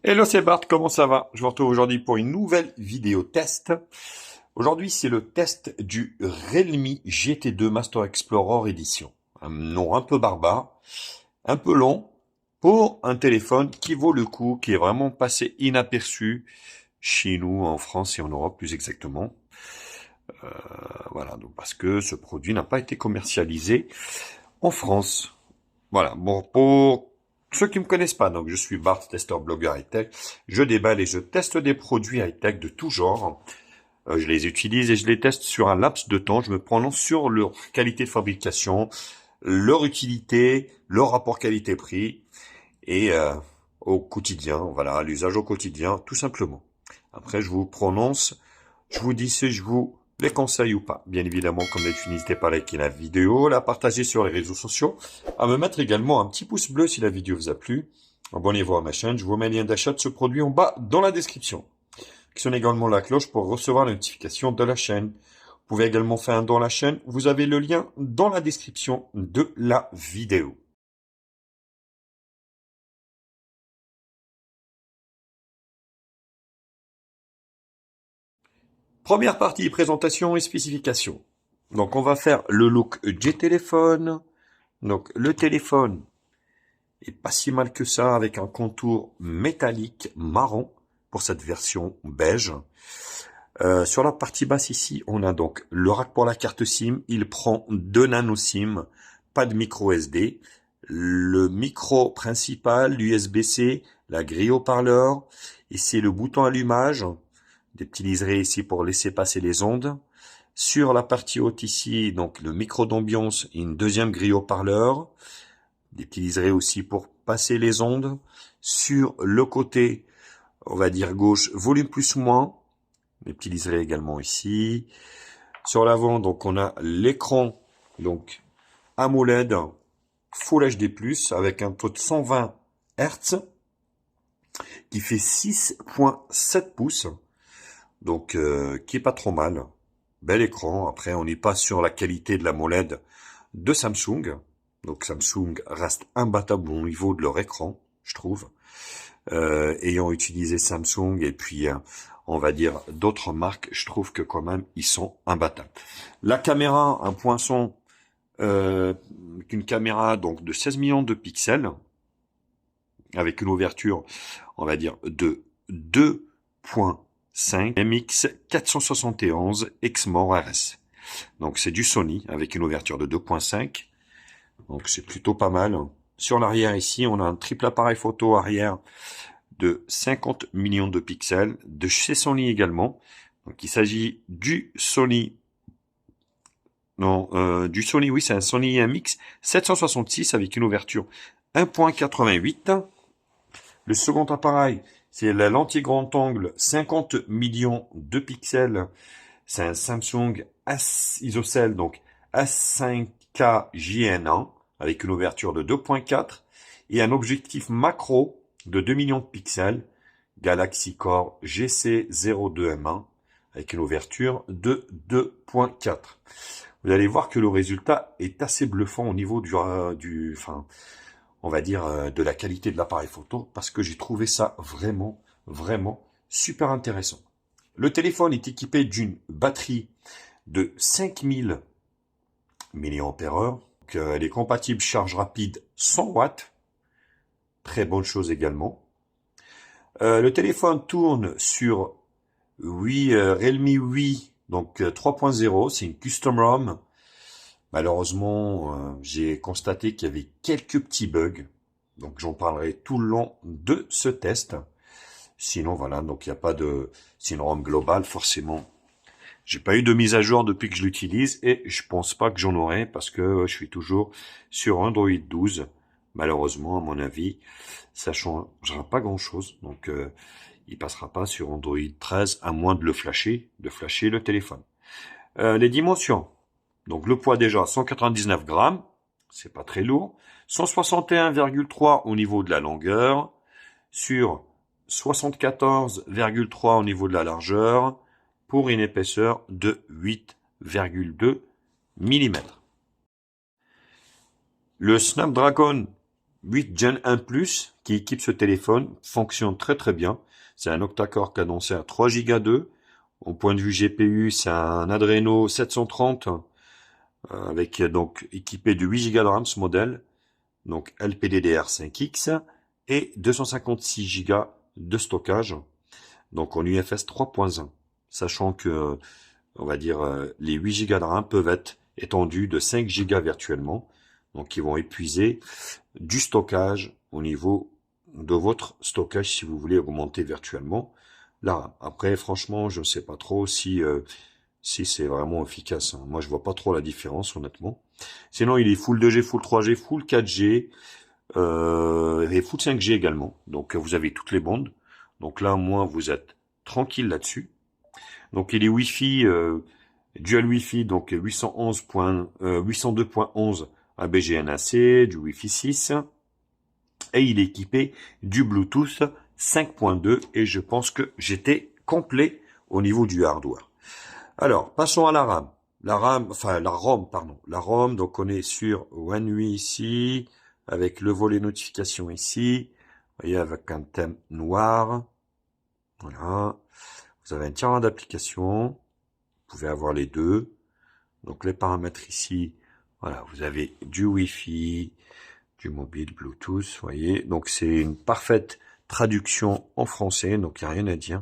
Hello, c'est Bart, comment ça va? Je vous retrouve aujourd'hui pour une nouvelle vidéo test. Aujourd'hui, c'est le test du Realme GT2 Master Explorer Edition. Un nom un peu barbare, un peu long, pour un téléphone qui vaut le coup, qui est vraiment passé inaperçu chez nous, en France et en Europe plus exactement. Voilà, donc parce que ce produit n'a pas été commercialisé en France. Voilà, bon, pour ceux qui me connaissent pas, donc je suis Bart, testeur, blogueur high-tech. Je déballe et je teste des produits high-tech de tout genre. Je les utilise et je les teste sur un laps de temps. Je me prononce sur leur qualité de fabrication, leur utilité, leur rapport qualité-prix et au quotidien, voilà, l'usage au quotidien, tout simplement. Après, je vous prononce, je vous dis si je vous les conseille ou pas. Bien évidemment, comme d'habitude, n'hésitez pas à liker la vidéo, la partager sur les réseaux sociaux, à me mettre également un petit pouce bleu si la vidéo vous a plu. Abonnez-vous à ma chaîne, je vous mets le lien d'achat de ce produit en bas dans la description. Actionnez également la cloche pour recevoir la notification de la chaîne. Vous pouvez également faire un don à la chaîne, vous avez le lien dans la description de la vidéo. Première partie, présentation et spécification. Donc on va faire le look du téléphone. Donc le téléphone est pas si mal que ça avec un contour métallique marron pour cette version beige. Sur la partie basse ici, on a donc le rack pour la carte SIM. Il prend 2 nano SIM, pas de micro SD. Le micro principal, l'USB-C, la grille haut-parleur. Ici le bouton allumage. Des petits liserés ici pour laisser passer les ondes. Sur la partie haute ici, donc le micro d'ambiance et une deuxième grille haut-parleur. Des petits liserés aussi pour passer les ondes. Sur le côté, on va dire gauche, volume plus ou moins. Des petits liserés également ici. Sur l'avant, donc on a l'écran, donc AMOLED Full HD+, avec un taux de 120 Hz, qui fait 6,7 pouces. Donc qui est pas trop mal. Bel écran. Après, on n'est pas sur la qualité de la AMOLED de Samsung. Donc Samsung reste imbattable au niveau de leur écran, je trouve. Ayant utilisé Samsung et puis on va dire d'autres marques, je trouve que quand même ils sont imbattables. La caméra, un poinçon, une caméra donc de 16 millions de pixels avec une ouverture, on va dire de 2.5 MX 471 Exmor RS. Donc c'est du Sony avec une ouverture de 2.5. Donc c'est plutôt pas mal. Sur l'arrière ici, on a un triple appareil photo arrière de 50 millions de pixels, de chez Sony également. Donc il s'agit du Sony, oui, c'est un Sony MX 766 avec une ouverture 1.88. Le second appareil, c'est la lentille grand angle 50 millions de pixels. C'est un Samsung ISOCELL, donc A5K JN1 avec une ouverture de 2.4 et un objectif macro de 2 millions de pixels, Galaxy Core GC02M1 avec une ouverture de 2.4. Vous allez voir que le résultat est assez bluffant au niveau on va dire, de la qualité de l'appareil photo, parce que j'ai trouvé ça vraiment super intéressant. Le téléphone est équipé d'une batterie de 5000 mAh. Elle est compatible charge rapide 100 watts. Très bonne chose également. Le téléphone tourne sur Realme 8, donc 3.0. C'est une custom ROM. Malheureusement, j'ai constaté qu'il y avait quelques petits bugs. Donc j'en parlerai tout le long de ce test. Sinon, voilà, donc il n'y a pas de... C'est une ROM globale, forcément. J'ai pas eu de mise à jour depuis que je l'utilise et je pense pas que j'en aurai parce que je suis toujours sur Android 12. Malheureusement, à mon avis, ça changera pas grand chose. Donc, il passera pas sur Android 13 à moins de flasher le téléphone. Les dimensions. Donc, le poids déjà, 199 grammes. C'est pas très lourd. 161,3 au niveau de la longueur. Sur 74,3 au niveau de la largeur. Pour une épaisseur de 8,2 mm. Le Snapdragon 8 Gen 1 Plus, qui équipe ce téléphone fonctionne très très bien. C'est un octa-core cadencé à 3 Go 2. Au point de vue GPU, c'est un Adreno 730 avec donc équipé de 8 Go de RAM ce modèle, donc LPDDR5X et 256 Go de stockage, donc en UFS 3.1, sachant que on va dire les 8 Go de RAM peuvent être étendus de 5 Go virtuellement, donc ils vont épuiser du stockage au niveau de votre stockage si vous voulez augmenter virtuellement la RAM. Après, franchement, je ne sais pas trop si c'est vraiment efficace. Moi, je vois pas trop la différence, honnêtement. Sinon, il est full 2G, full 3G, full 4G et full 5G également. Donc, vous avez toutes les bandes. Donc là, au moins, vous êtes tranquille là-dessus. Donc, il est Wi-Fi, dual Wi-Fi, donc 802.11 ABGNAC, du Wi-Fi 6. Et il est équipé du Bluetooth 5.2. Et je pense que j'étais complet au niveau du hardware. Alors, passons à la RAM. La ROM, pardon. La ROM, donc on est sur One UI ici, avec le volet notification ici. Vous voyez, avec un thème noir. Voilà. Vous avez un tiroir d'application. Vous pouvez avoir les deux. Donc les paramètres ici, voilà, vous avez du Wi-Fi, du mobile, Bluetooth, vous voyez. Donc c'est une parfaite traduction en français, donc il n'y a rien à dire.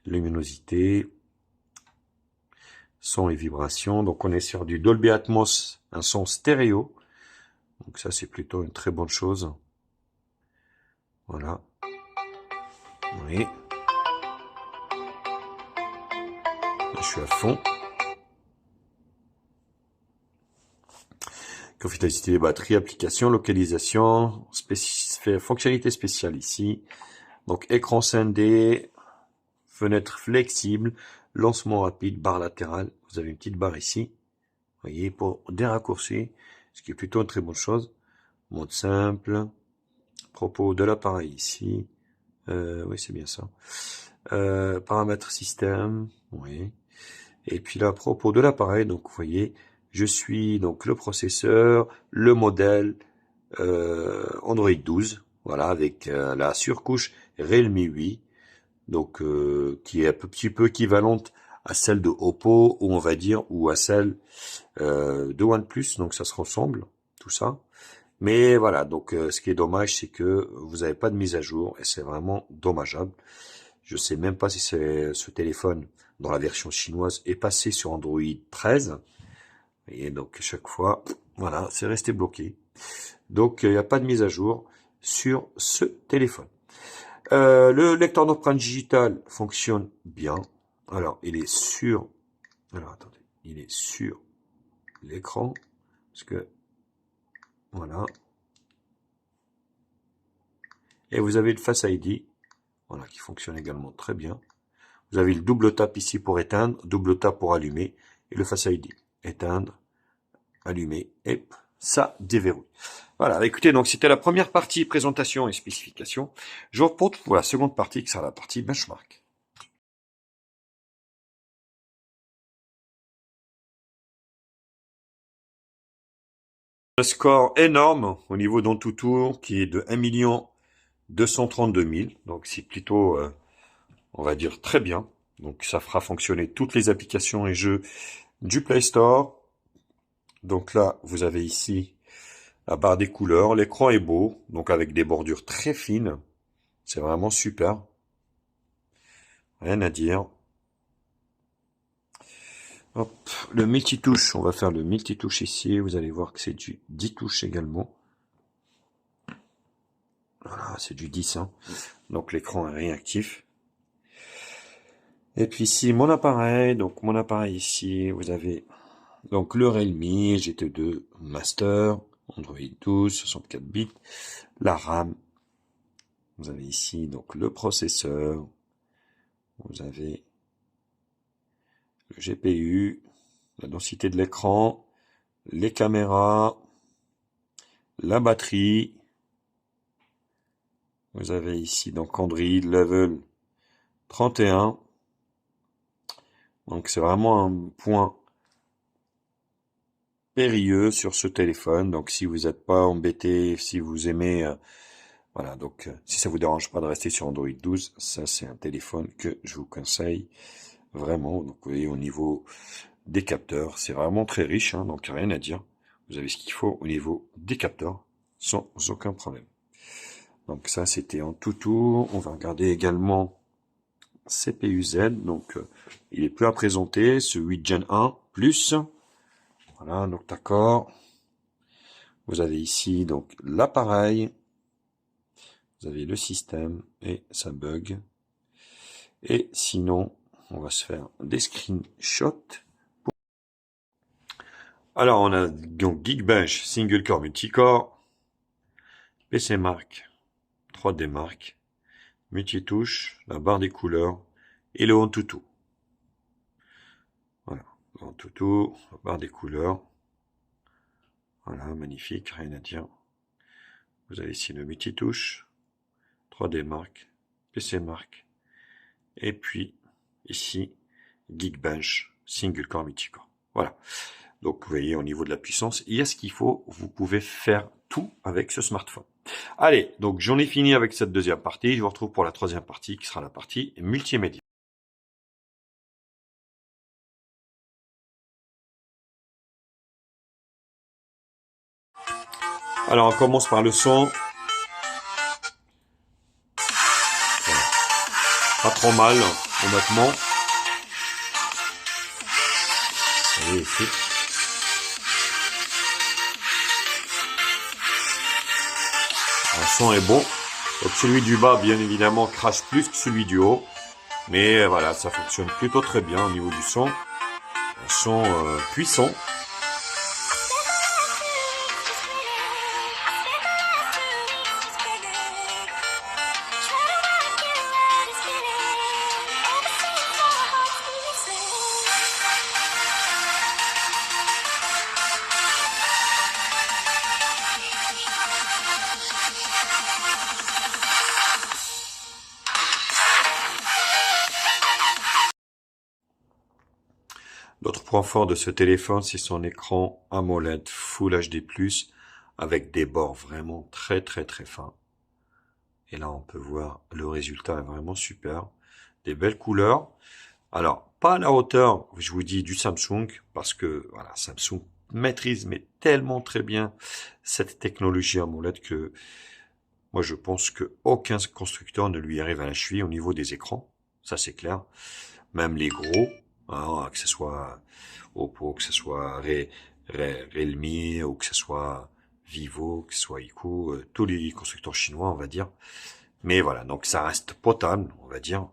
Luminosité, son et vibrations. Donc on est sur du Dolby Atmos, un son stéréo. Donc ça c'est plutôt une très bonne chose. Voilà. Oui. Là, je suis à fond. Confidentialité des batteries, application, localisation, fonctionnalité spéciale ici. Donc écran scindé, fenêtre flexible, lancement rapide, barre latérale. Vous avez une petite barre ici. Vous voyez, pour des raccourcis, ce qui est plutôt une très bonne chose. Mode simple. Propos de l'appareil ici. Oui, c'est bien ça. Paramètres système. Oui. Et puis là, à propos de l'appareil, donc vous voyez, je suis donc le processeur, le modèle Android 12, voilà, avec la surcouche Realme 8, donc qui est un petit peu équivalente à celle de Oppo, ou on va dire, ou à celle de OnePlus, donc ça se ressemble, tout ça. Mais voilà, donc ce qui est dommage, c'est que vous n'avez pas de mise à jour, et c'est vraiment dommageable. Je sais même pas si ce téléphone, dans la version chinoise, est passé sur Android 13. Et donc, chaque fois, voilà, c'est resté bloqué. Donc, il n'y a pas de mise à jour sur ce téléphone. Le lecteur d'empreinte digitale fonctionne bien. Alors, il est sur... Alors, attendez. Il est sur l'écran. Parce que... Voilà. Et vous avez le Face ID. Voilà, qui fonctionne également très bien. Vous avez le double tap ici pour éteindre, double tap pour allumer, et le Face ID. Éteindre, allumer, et ça déverrouille. Voilà, écoutez, donc c'était la première partie, présentation et spécification. Je vous retrouve pour la seconde partie, qui sera la partie benchmark. Un score énorme au niveau d'Antutu, qui est de 1 232 000, donc c'est plutôt, on va dire, très bien. Donc ça fera fonctionner toutes les applications et jeux du Play Store. Donc là, vous avez ici la barre des couleurs. L'écran est beau, donc avec des bordures très fines. C'est vraiment super. Rien à dire. Hop, le multitouche, on va faire le multitouche ici. Vous allez voir que c'est du 10 touches également. Voilà, c'est du 10. Hein. Donc l'écran est réactif. Et puis ici, mon appareil. Donc mon appareil ici, vous avez donc le Realme GT2 Master, Android 12, 64 bits, la RAM. Vous avez ici donc le processeur. Vous avez le GPU, la densité de l'écran, les caméras, la batterie. Vous avez ici donc Android Level 31. Donc c'est vraiment un point périlleux sur ce téléphone. Donc si vous n'êtes pas embêté, si vous aimez Voilà, donc si ça vous dérange pas de rester sur Android 12, ça c'est un téléphone que je vous conseille vraiment. Donc vous voyez au niveau des capteurs, c'est vraiment très riche, hein, donc rien à dire. Vous avez ce qu'il faut au niveau des capteurs, sans aucun problème. Donc ça c'était en tout. On va regarder également CPU-Z, donc il est plus à présenter, ce 8 Gen 1 plus. Voilà, donc d'accord. Vous avez ici donc l'appareil, vous avez le système et ça bug. Et sinon, on va se faire des screenshots. Alors on a donc Geekbench Single Core Multicore, PC Mark, 3D Mark, multitouche, la barre des couleurs et le Antutu. Voilà, le Antutu, la barre des couleurs. Voilà, magnifique, rien à dire. Vous avez ici le multitouche, 3D Mark, PC Mark, et puis ici Geekbench Single Core Multicore. Voilà. Donc vous voyez au niveau de la puissance, il y a ce qu'il faut, vous pouvez faire tout avec ce smartphone. Allez, donc j'en ai fini avec cette deuxième partie, je vous retrouve pour la troisième partie qui sera la partie multimédia. Alors on commence par le son. Pas trop mal, honnêtement. Allez, ici. Le son est bon. Donc celui du bas, bien évidemment, crache plus que celui du haut. Mais voilà, ça fonctionne plutôt très bien au niveau du son. Un son puissant. L'autre point fort de ce téléphone, c'est son écran AMOLED Full HD+, avec des bords vraiment très très très fins. Et là, on peut voir le résultat est vraiment super. Des belles couleurs. Alors, pas à la hauteur, je vous dis, du Samsung, parce que voilà, Samsung maîtrise mais tellement très bien cette technologie AMOLED que moi je pense que aucun constructeur ne lui arrive à la cheville au niveau des écrans. Ça c'est clair. Même les gros, hein, que ce soit Oppo, que ce soit Realme, ou que ce soit Vivo, que ce soit Ico, tous les constructeurs chinois, on va dire. Mais voilà, donc ça reste potable, on va dire,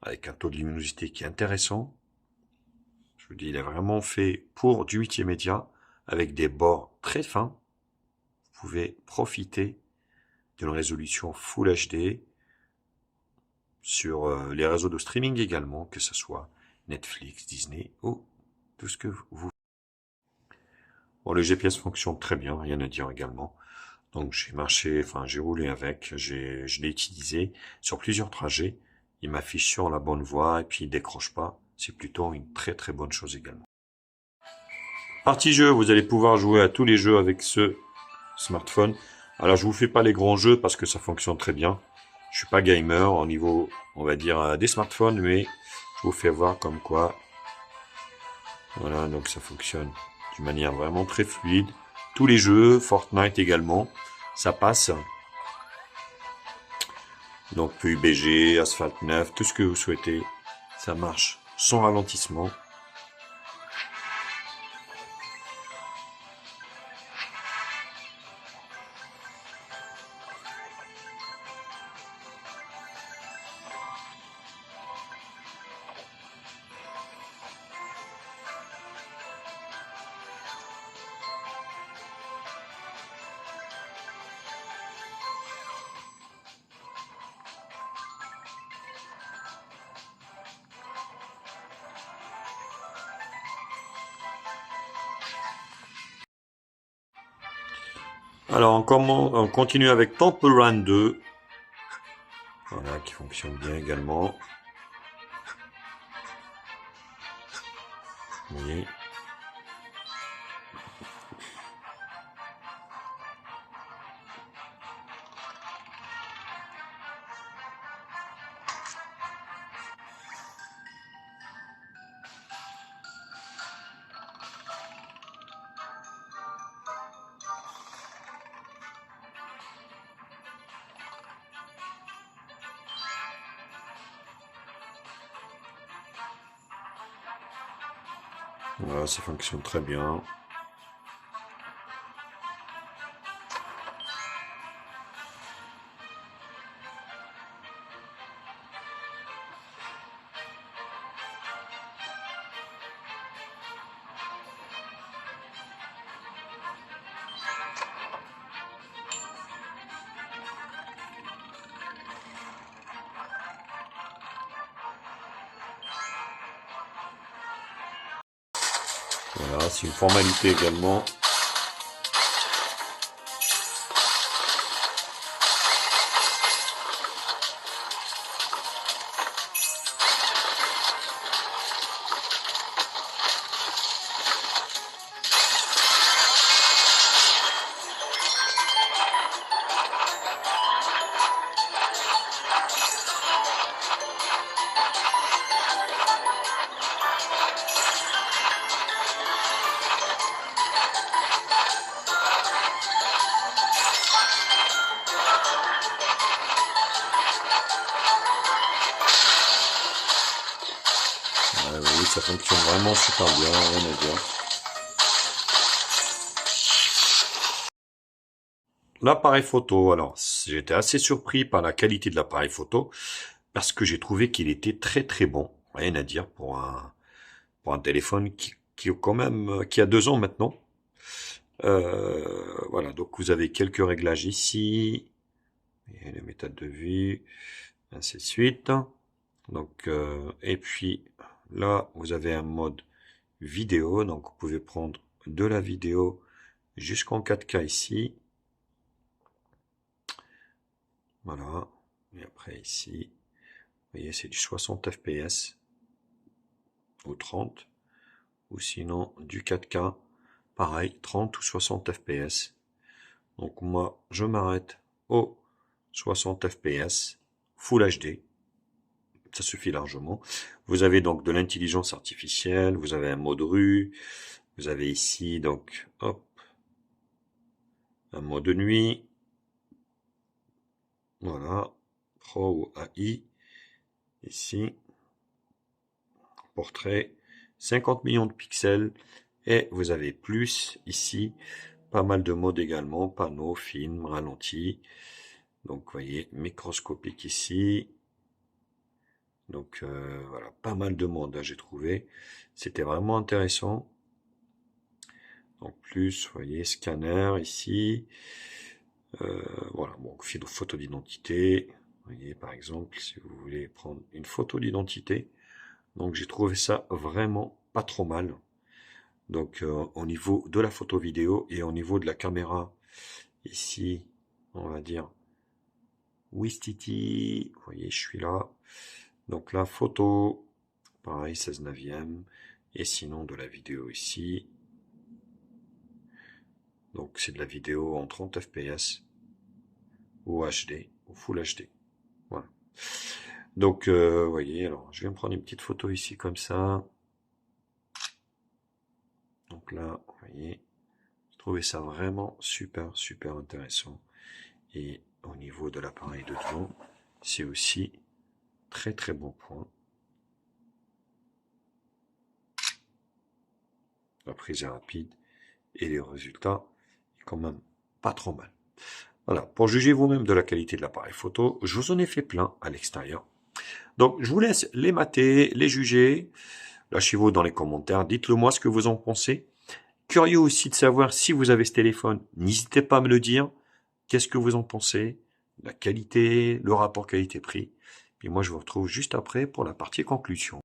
avec un taux de luminosité qui est intéressant. Je vous dis, il est vraiment fait pour du multimédia, avec des bords très fins. Vous pouvez profiter d'une résolution Full HD sur les réseaux de streaming également, que ce soit Netflix, Disney ou tout ce que vous. Bon, le GPS fonctionne très bien, rien à dire également. Donc j'ai marché, enfin j'ai roulé avec, je l'ai utilisé sur plusieurs trajets. Il m'affiche sur la bonne voie et puis il décroche pas. C'est plutôt une très très bonne chose également. Partie jeu, vous allez pouvoir jouer à tous les jeux avec ce smartphone. Alors je vous fais pas les grands jeux parce que ça fonctionne très bien. Je suis pas gamer au niveau, on va dire, des smartphones, mais je vous fais voir comme quoi. Voilà, donc ça fonctionne d'une manière vraiment très fluide. Tous les jeux, Fortnite également, ça passe. Donc PUBG, Asphalt 9, tout ce que vous souhaitez, ça marche sans ralentissement. Alors on continue avec Temple Run 2. Voilà, qui fonctionne bien également. Vous voyez. Voilà, ça fonctionne très bien. Voilà, c'est une formalité également. Ouais, oui, ça fonctionne vraiment super bien, rien à dire. L'appareil photo, alors j'étais assez surpris par la qualité de l'appareil photo parce que j'ai trouvé qu'il était très très bon, rien à dire pour un téléphone qui quand même qui a 2 ans maintenant. Voilà, donc vous avez quelques réglages ici, et les méthodes de vue, ainsi de suite. Donc et puis là vous avez un mode vidéo, donc vous pouvez prendre de la vidéo jusqu'en 4K ici. Voilà. Et après ici, vous voyez, c'est du 60 fps ou 30, ou sinon du 4K, pareil, 30 ou 60 fps. Donc moi, je m'arrête au 60 fps, Full HD, ça suffit largement. Vous avez donc de l'intelligence artificielle, vous avez un mode rue, vous avez ici donc, hop, un mode nuit, voilà, Pro ou AI, ici, portrait, 50 millions de pixels, et vous avez plus ici, pas mal de modes également, panneau, film, ralenti, donc vous voyez, microscopique ici, donc voilà, pas mal de modes, hein, j'ai trouvé, c'était vraiment intéressant. Donc plus, vous voyez, scanner ici, voilà, bon, photo d'identité, vous voyez, par exemple, si vous voulez prendre une photo d'identité, donc j'ai trouvé ça vraiment pas trop mal. Donc au niveau de la photo vidéo et au niveau de la caméra, ici, on va dire Wistiti, vous voyez, je suis là. Donc la photo, pareil, 16/9, et sinon de la vidéo ici. Donc c'est de la vidéo en 30 fps, ou HD, ou Full HD. Voilà. Donc vous voyez, alors je vais me prendre une petite photo ici comme ça. Donc là, vous voyez, je trouvais ça vraiment super, super intéressant. Et au niveau de l'appareil de devant, c'est aussi très très bon point. La prise est rapide et les résultats est quand même pas trop mal. Voilà, pour juger vous-même de la qualité de l'appareil photo, je vous en ai fait plein à l'extérieur. Donc je vous laisse les mater, les juger. Lâchez-vous dans les commentaires, dites-le moi ce que vous en pensez. Curieux aussi de savoir si vous avez ce téléphone, n'hésitez pas à me le dire. Qu'est-ce que vous en pensez? La qualité, le rapport qualité-prix. Et moi je vous retrouve juste après pour la partie conclusion.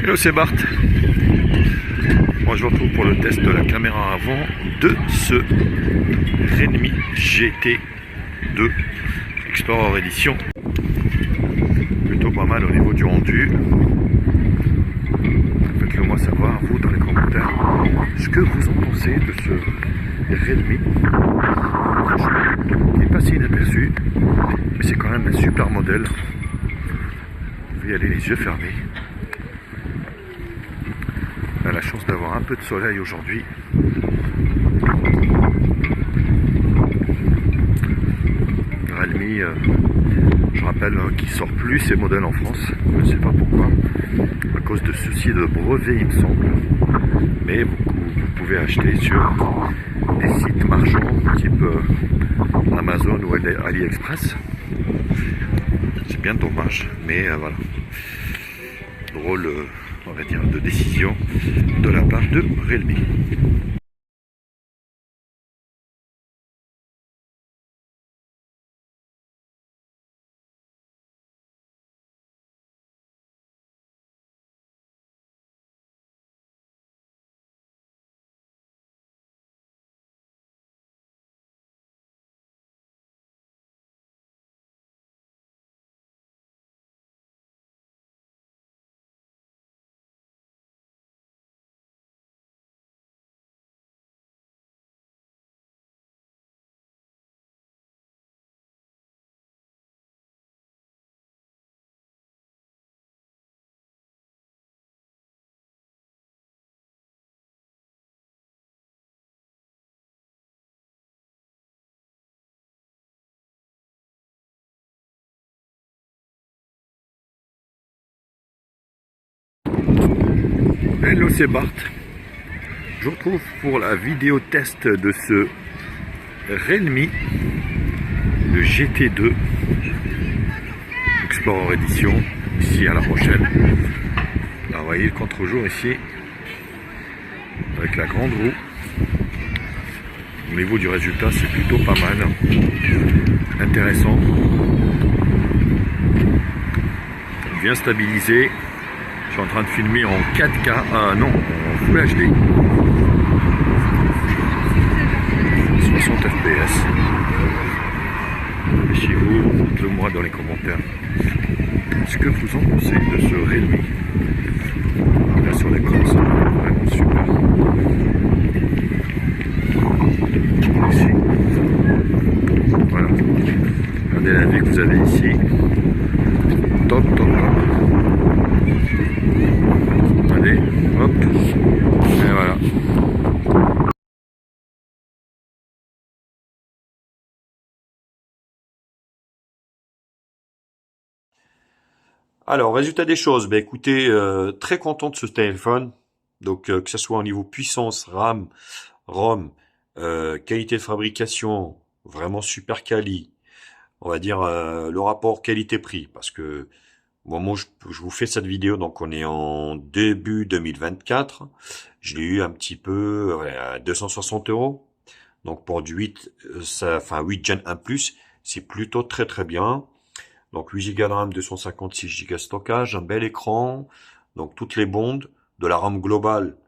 Hello, c'est Bart. Moi, je vous retrouve pour le test de la caméra avant de ce Redmi GT2 Explorer Edition. Plutôt pas mal au niveau du rendu. Faites-le moi savoir, vous, dans les commentaires, ce que vous en pensez de ce Redmi. Franchement, il n'est pas si inaperçu, mais c'est quand même un super modèle. Vous pouvez y aller les yeux fermés. On a la chance d'avoir un peu de soleil aujourd'hui. Realme, je rappelle qu'il sort plus ces modèles en France. Je ne sais pas pourquoi. À cause de soucis de brevets, il me semble. Mais vous pouvez acheter sur des sites marchands type Amazon ou AliExpress. C'est bien dommage, mais voilà. Drôle, on va dire, de décision de la part de Realme. Hello, c'est Bart. Je vous retrouve pour la vidéo test de ce Realme, le GT2 Explorer Edition, ici à La Rochelle. Là, vous voyez le contre-jour ici, avec la grande roue. Au niveau du résultat, c'est plutôt pas mal. Intéressant. Bien stabilisé. Je suis en train de filmer en 4K, non, en Full HD. 60 FPS. Chez vous, dites-le moi dans les commentaires. Ce que vous en pensez de ce Realme. Là sur l'écran, c'est vraiment super. Ici. Voilà. Regardez la vue que vous avez ici. Top, top, top. Allez, hop, et voilà. Alors, résultat des choses, ben écoutez, très content de ce téléphone. Donc, que ce soit au niveau puissance, RAM, ROM, qualité de fabrication, vraiment super quali. On va dire le rapport qualité-prix, parce que au moment où je vous fais cette vidéo, donc on est en début 2024. Je l'ai eu un petit peu à 260 €. Donc pour du 8, enfin 8 Gen 1 Plus, c'est plutôt très très bien. Donc 8 Go de RAM, 256 Go de stockage, un bel écran, donc toutes les bondes, de la RAM globale.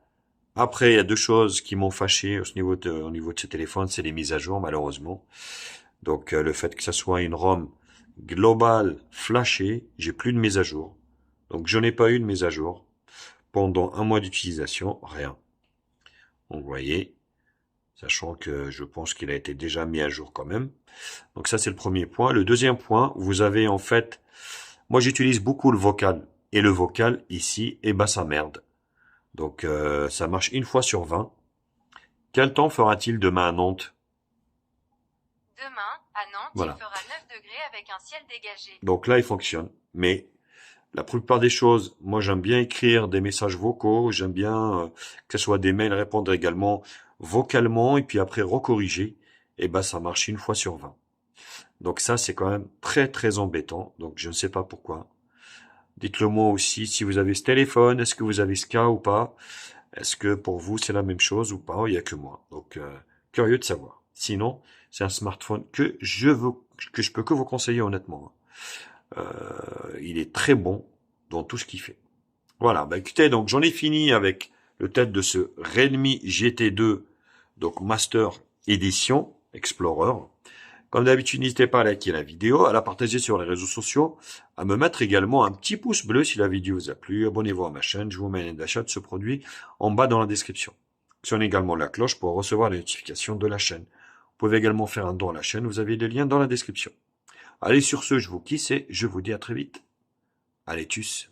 Après, il y a deux choses qui m'ont fâché au niveau de ce téléphone, c'est les mises à jour malheureusement. Donc le fait que ça soit une ROM globale flashée, j'ai plus de mise à jour. Donc je n'ai pas eu de mise à jour pendant un mois d'utilisation, rien. Donc vous voyez, sachant que je pense qu'il a été déjà mis à jour quand même. Donc ça c'est le premier point. Le deuxième point, vous avez en fait, moi j'utilise beaucoup le vocal. Et le vocal ici, eh ben ça merde. Donc ça marche une fois sur 20. Quel temps fera-t-il demain à Nantes? Demain, à Nantes, voilà. Il fera 9 degrés avec un ciel dégagé. Donc là il fonctionne. Mais la plupart des choses, moi j'aime bien écrire des messages vocaux, j'aime bien que ce soit des mails, répondre également vocalement et puis après recorriger. Et ben ça marche une fois sur 20. Donc ça c'est quand même très très embêtant. Donc je ne sais pas pourquoi. Dites-le moi aussi si vous avez ce téléphone, est-ce que vous avez ce cas ou pas? Est-ce que pour vous c'est la même chose ou pas? Il n'y a que moi. Donc curieux de savoir. Sinon, c'est un smartphone que je peux que vous conseiller honnêtement. Il est très bon dans tout ce qu'il fait. Voilà, bah écoutez, donc j'en ai fini avec le test de ce Redmi GT2, donc Master Edition Explorer. Comme d'habitude, n'hésitez pas à liker la vidéo, à la partager sur les réseaux sociaux, à me mettre également un petit pouce bleu si la vidéo vous a plu. Abonnez-vous à ma chaîne, je vous mets un lien d'achat de ce produit en bas dans la description. Actionnez également la cloche pour recevoir les notifications de la chaîne. Vous pouvez également faire un don à la chaîne, vous avez les liens dans la description. Allez, sur ce, je vous quitte et je vous dis à très vite. Allez, tchuss.